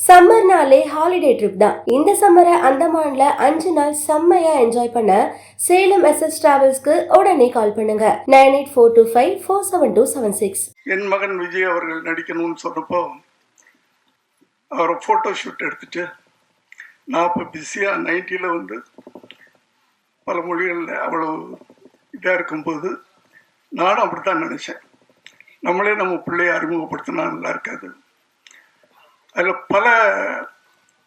சம்மர்னாலே holiday trip தான். இந்த சம்மரை அந்தமான்ல 5 நாள் செம்மையா என்ஜாய் பண்ண சேலம் எஸ்எஸ் டிராவல்ஸ்க்கு உடனே கால் பண்ணுங்க. 9842547276. என் மகன் விஜய் அவர்கள் நடிக்கணும்னு சொன்னப்போ அவரை ஃபோட்டோ ஷூட் எடுத்துட்டு நான் இப்போ பிஸியாக 90ல் வந்து பல மொழிகளில் அவ்வளோ இதாக இருக்கும்போது நானும் அப்படித்தான் நினச்சேன். நம்மளே நம்ம பிள்ளையை அறிமுகப்படுத்தினா நல்லா இருக்காது. அதில் பல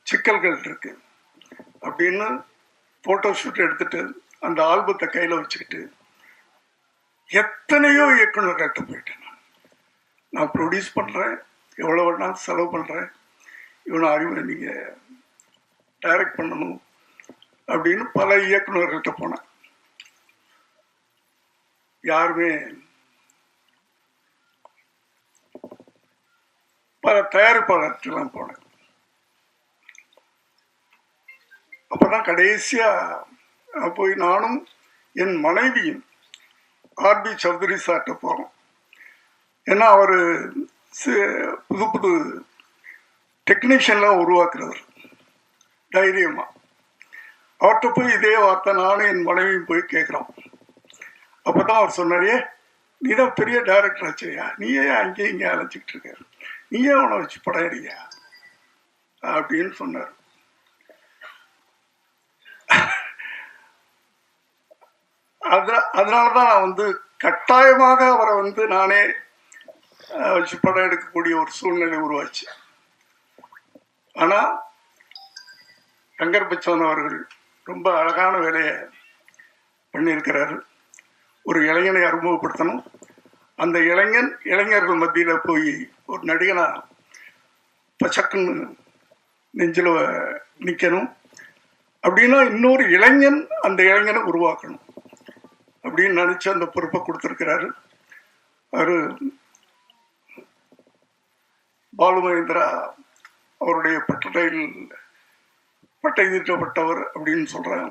சிக்கல்கள் இருக்கு அப்படின்னு ஃபோட்டோ ஷூட் எடுத்துட்டு அந்த ஆல்பத்தை கையில் வச்சுக்கிட்டு எத்தனையோ இயக்குநர்கள்ட்ட போயிட்டேன். நான் ப்ரொடியூஸ் பண்ணுறேன், எவ்வளோ வேணாலும் செலவு பண்ணுறேன், இவனை அறிவு நீங்கள் டைரக்ட் பண்ணணும் அப்படின்னு பல இயக்குநர்கள்ட்ட போனேன். யாருமே பல தயாரிப்பாளர்கிட்டலாம் போனேன். அப்போதான் கடைசியாக போய் நானும் என் மனைவியும் ஆர்பி சௌத்ரி சார்கிட்ட போகிறோம். ஏன்னா அவர் புது புது டெக்னீஷியன்லாம் உருவாக்குறவர் தைரியமாக. அவர்கிட்ட போய் இதே வார்த்தை நானும் என் மனைவியும் போய் கேட்குறோம். அப்போ தான் அவர் சொன்னாரே, நீ தான் பெரிய டைரக்டர் ஆச்சையா, நீயே அங்கேயும் இங்கே அழைச்சிக்கிட்டு இருக்க, நீயே அவனை வச்சு படம் எடுறியா அப்படின்னு சொன்னார். அதனால தான் நான் வந்து கட்டாயமாக அவரை வந்து நானே வச்சு படம் எடுக்கக்கூடிய ஒரு சூழ்நிலை உருவாச்சு. ஆனால் சங்கர் பச்சன் அவர்கள் ரொம்ப அழகான வேலையை பண்ணியிருக்கிறாரு. ஒரு இளைஞனை அறிமுகப்படுத்தணும், அந்த இளைஞர்கள் மத்தியில் போய் ஒரு நடிகனா பச்சக்குன்னு நெஞ்சில் நிற்கணும் அப்படின்னா இன்னொரு இளைஞன் அந்த இளைஞனை உருவாக்கணும் அப்படின்னு நினச்சி அந்த பொறுப்பை கொடுத்துருக்கிறாரு. அவர் பாலு மகேந்திரா அவருடைய பட்டை தீட்டப்பட்டவர் அப்படின்னு சொல்கிறாங்க.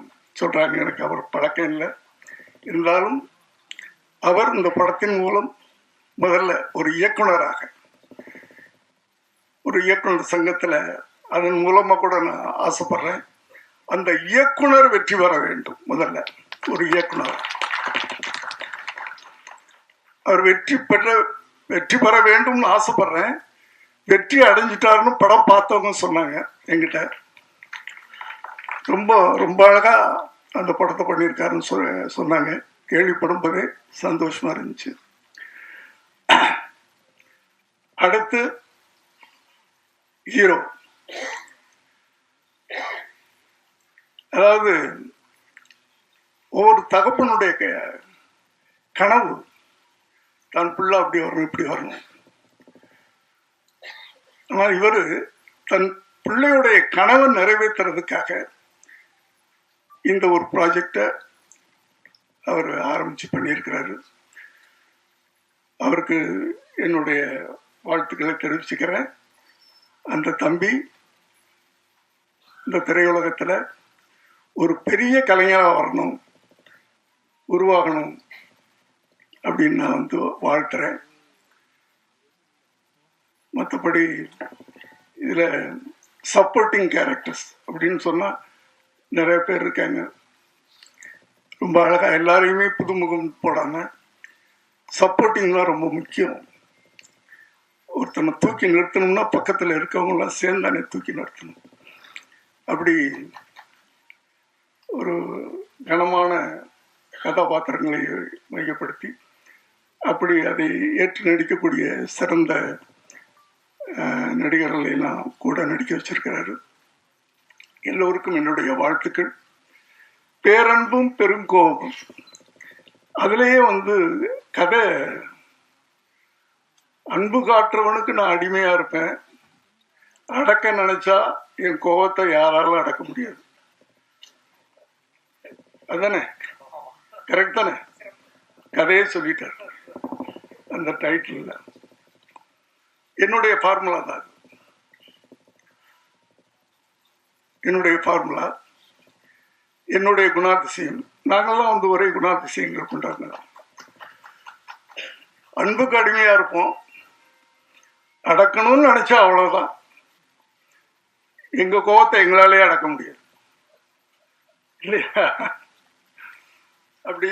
எனக்கு அவர் பழக்கம் இல்லை. இருந்தாலும் அவர் இந்த படத்தின் மூலம் முதல்ல ஒரு இயக்குனராக, ஒரு இயக்குனர் சங்கத்தில் அதன் மூலமாக கூட நான் ஆசைப்படுறேன். அந்த இயக்குனர் வெற்றி பெற வேண்டும். முதல்ல ஒரு இயக்குனர் அவர் வெற்றி பெற வேண்டும்னு ஆசைப்படுறேன். வெற்றி அடைஞ்சிட்டாருன்னு படம் பார்த்தவங்க சொன்னாங்க என்கிட்ட. ரொம்ப ரொம்ப அழகா அந்த படத்தை பண்ணியிருக்காருன்னு சொன்னாங்க. கேள்விப்படும் போதே சந்தோஷமா இருந்துச்சு. அடுத்து ஹீரோ, அதாவது ஒவ்வொரு தகப்பனுடைய கனவு தான் பிள்ளை அப்படி வரணும் இப்படி வரணும். ஆனால் இவர் தன் பிள்ளையுடைய கனவை நிறைவேற்றுறதுக்காக இந்த ஒரு ப்ராஜெக்டை அவர் ஆரம்பித்து பண்ணியிருக்கிறாரு. அவருக்கு என்னுடைய வாழ்த்துக்களை தெரிவிச்சுக்கிறேன். அந்த தம்பி இந்த திரையுலகத்தில் ஒரு பெரிய கலைஞராக வரணும், உருவாகணும் அப்படின்னு நான் வந்து வாழ்த்துறேன். மற்றபடி இதில் சப்போர்ட்டிங் கேரக்டர்ஸ் அப்படின்னு சொன்னால் நிறைய பேர் இருக்காங்க. ரொம்ப அழகாக எல்லாரையுமே புதுமுகம் போடாமல் சப்போர்ட்டிங் தான் ரொம்ப முக்கியம். ஒருத்தனை தூக்கி நிறுத்தணும்னா பக்கத்தில் இருக்கவங்களாம் சேர்ந்தானே தூக்கி நிறுத்தணும். அப்படி ஒரு கனமான கதாபாத்திரங்களை மையப்படுத்தி அப்படி அதை ஏற்று நடிக்கக்கூடிய சிறந்த நடிகர்களை எல்லாம் கூட நடிக்க வச்சிருக்கிறாரு. எல்லோருக்கும் என்னுடைய வாழ்த்துக்கள். பேரன்பும் பெருங்கோபம், அதுலேயே வந்து கதை அன்பு காட்டுறவனுக்கு நான் அடிமையாக இருப்பேன், அடக்க நினைச்சா என் கோபத்தை யாராலும் அடக்க முடியாது. அதுதானே கரெக்ட் தானே? கதையே சொல்லிட்டார் அந்த டைட்டில். என்னுடைய ஃபார்முலா தான், என்னுடைய ஃபார்முலா, என்னுடைய குணாதிசயம். நாங்கள்லாம் வந்து ஒரே குணாதிசயங்கள் கொண்டாடுங்க. அன்புக்கு அடிமையாக இருப்போம், அடக்கணும்னு நினச்சா அவ்வளோதான். எங்க கோபத்தை எங்களாலே அடக்க முடியாது இல்லையா? அப்படி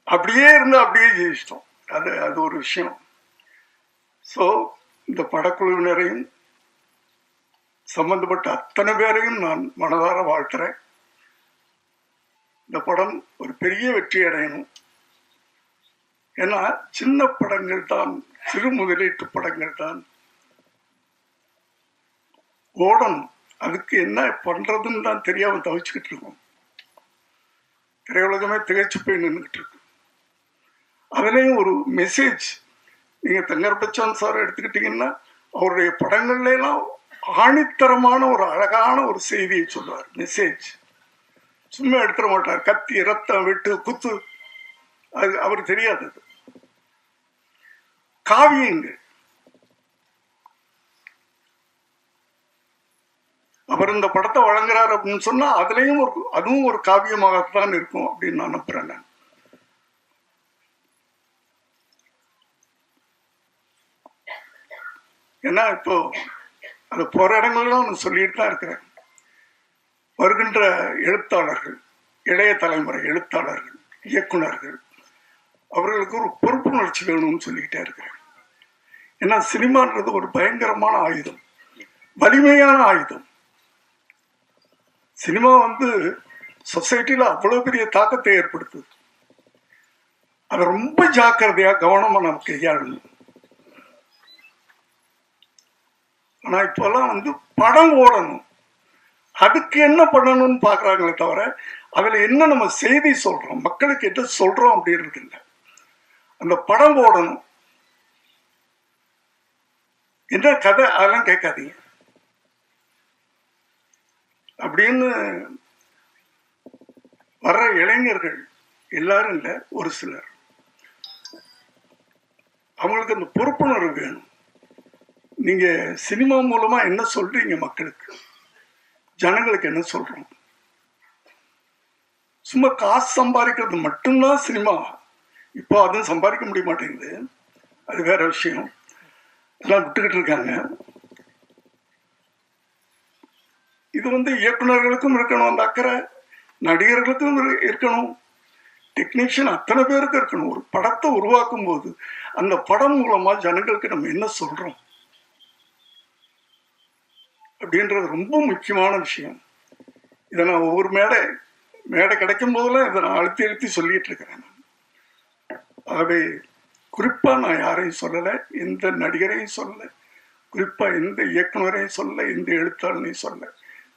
அப்படியே இருந்து அப்படியே ஜெயிச்சிட்டோம். அது அது ஒரு விஷயம். ஸோ இந்த படக்குழுவினரையும் சம்பந்தப்பட்ட அத்தனை பேரையும் நான் மனதார வாழ்த்துறேன். இந்த படம் ஒரு பெரிய வெற்றி அடையணும். ஏன்னா சின்ன படங்கள் தான், சிறு முதலீட்டு படங்கள் தான் ஓடணும். அதுக்கு என்ன பண்றதுன்னு தான் தெரியாம தவிச்சுக்கிட்டு இருக்கோம். திரையுலகமே திகைச்சு போய் நின்றுகிட்டு இருக்கு. அதுலேயும் ஒரு மெசேஜ், நீங்க தங்கர் பச்சான் சார் எடுத்துக்கிட்டீங்கன்னா அவருடைய படங்கள்ல எல்லாம் ஆணித்தரமான ஒரு அழகான ஒரு செய்தியை சொல்லுவார். மெசேஜ் சும்மா எடுத்துட மாட்டார். கத்தி ரத்தம் வெட்டு குத்து அது அவருக்கு தெரியாதது. காவியங்கள் அவர் இந்த படத்தை வழங்குறார் அப்படின்னு சொன்னா அதுலயும் அதுவும் ஒரு காவியமாகத்தான் இருக்கும் அப்படின்னு நான் நம்புறேன். நான் ஏன்னா இப்போ அது போற இடங்கள்லாம் நான் சொல்லிட்டு தான் இருக்கிறேன். வருகின்ற எழுத்தாளர்கள், இளைய தலைமுறை எழுத்தாளர்கள், இயக்குனர்கள், அவர்களுக்கு ஒரு பொறுப்புணர்ச்சி வேணும்னு சொல்லிக்கிட்டே இருக்கிறேன். ஏன்னா சினிமான்றது ஒரு பயங்கரமான ஆயுதம், வலிமையான ஆயுதம். சினிமா சொசைட்டில அவ்வளவு பெரிய தாக்கத்தை ஏற்படுத்துது. அதை ரொம்ப ஜாக்கிரதையா கவனமா நம்ம கையாளணும். ஆனா இப்பெல்லாம் படம் ஓடணும், அதுக்கு என்ன பண்ணணும்னு பாக்குறாங்களே தவிர அதுல என்ன நம்ம செய்தி சொல்றோம், மக்களுக்கு என்ன சொல்றோம் அப்படின்றது இல்லை. அந்த படம் ஓடணும், என்ன கதை அதெல்லாம் கேட்காதீங்க அப்படின்னு வர்ற இளைஞர்கள் எல்லாரும் இல்லை, ஒரு சிலர், அவங்களுக்கு அந்த பொறுப்புணர்வு வேணும். நீங்க சினிமா மூலமா என்ன சொல்றீங்க மக்களுக்கு, ஜனங்களுக்கு என்ன சொல்றோம்? சும்மா காசு சம்பாதிக்கிறது மட்டும்தான் சினிமா. இப்போ அதுவும் சம்பாதிக்க முடிய மாட்டேங்குது, அது வேற விஷயம். எல்லாம் விட்டுக்கிட்டு இருக்காங்க. இது இயக்குநர்களுக்கும் இருக்கணும் அந்த அக்கறை, நடிகர்களுக்கும் இருக்கணும், டெக்னீஷியன் அத்தனை பேருக்கு இருக்கணும். ஒரு படத்தை உருவாக்கும் போது அந்த படம் மூலமா ஜனங்களுக்கு நம்ம என்ன சொல்றோம் அப்படின்றது ரொம்ப முக்கியமான விஷயம். இதை நான் ஒவ்வொரு மேடை கிடைக்கும் போதெல்லாம் இதை நான் அழுத்தி அழுத்தி சொல்லிட்டு இருக்கிறேன். ஆகவே குறிப்பா நான் யாரையும் சொல்லலை, எந்த நடிகரையும் சொல்லலை, குறிப்பா எந்த இயக்குனரையும் சொல்லலை, எந்த எழுத்தாளனையும் சொல்லலை.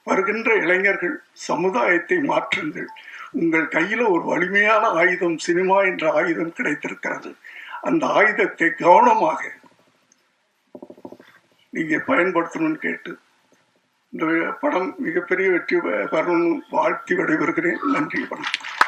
வருகின்ற இளைஞர்கள், சமுதாயத்தை மாற்றுங்கள். உங்கள் கையில ஒரு வலிமையான ஆயுதம், சினிமா என்ற ஆயுதம் கிடைத்திருக்கிறது. அந்த ஆயுதத்தை கவனமாக நீங்க பயன்படுத்தணும்னு கேட்டு இந்த படம் மிகப்பெரிய வெற்றி பெறணும்னு வாழ்த்தி விடைபெறுகிறேன். நன்றி, வணக்கம்.